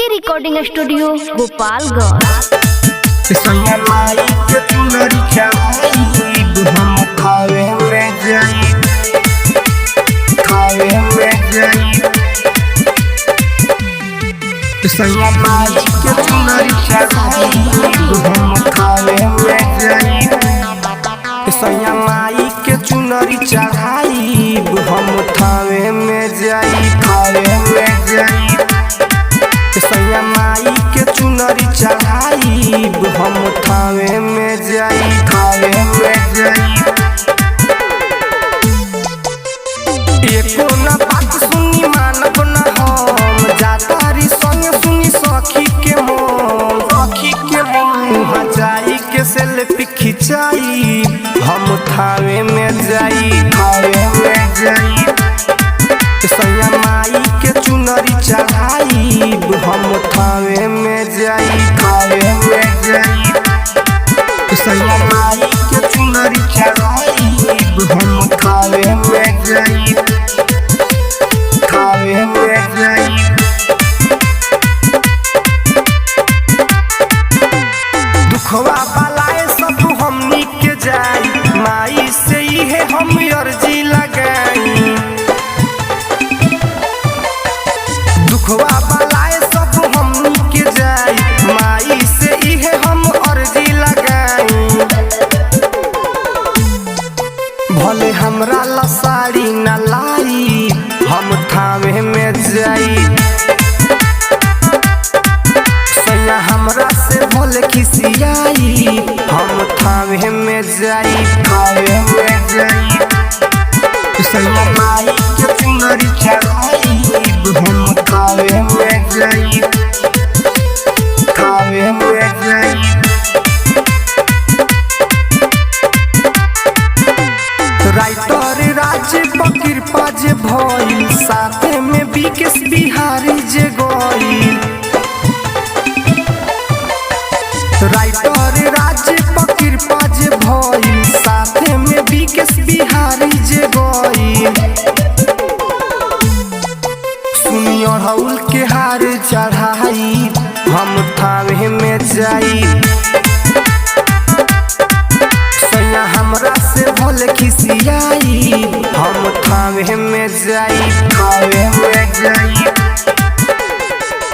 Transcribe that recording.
Recording studio Gopalganj. माई के चुनरी चढ़ाई हम थावे में जाई, थावे में जाई। सैया माई के चुनरी चढ़ाई हम थावे में जाई, थावे में जाई। एको ना बात सुनी मानब ना हम, जातारी संग सुनी सखी के मोन, सखी के मोन। वहाँ जाई के सेल्फी खिंचाई हम थावे में जाई, थावे में जाई। सैया माई के चुनरी चढ़ाई हम थावे में जाई, थावे में जाई। सैया माई के चुनरी चढ़ाई हम थावे में जाई, थावे में जाई। दुखवा बलाए सब हमनी के जाई, माई से इहे हम अर्जी लगाई। दुखवा बलाए सब हमनी के जाई, माई से इहे हम अर्जी लगाई। भले हमरा ला साड़ी न लाई हम थावे में जाई। सैया हमरा से भले खिसियाई हम थावे में जाई, थावे में जाई। सैया माई के चुनरी चढ़ाई हम थावे में जाई, थावे में जाई। राइटर राज कृपा जे भइल, साथे में विकेश बिहारी जे गइल। राइटर राज कृपा जे भइल, साथे में विकेश बिहारी जे गइल। सुनी अड़हुल के हार चढ़ाई हम थावे में जाई। सैया हमरा से भले खिसियाई हम थावे में जाई, थावे में जाई।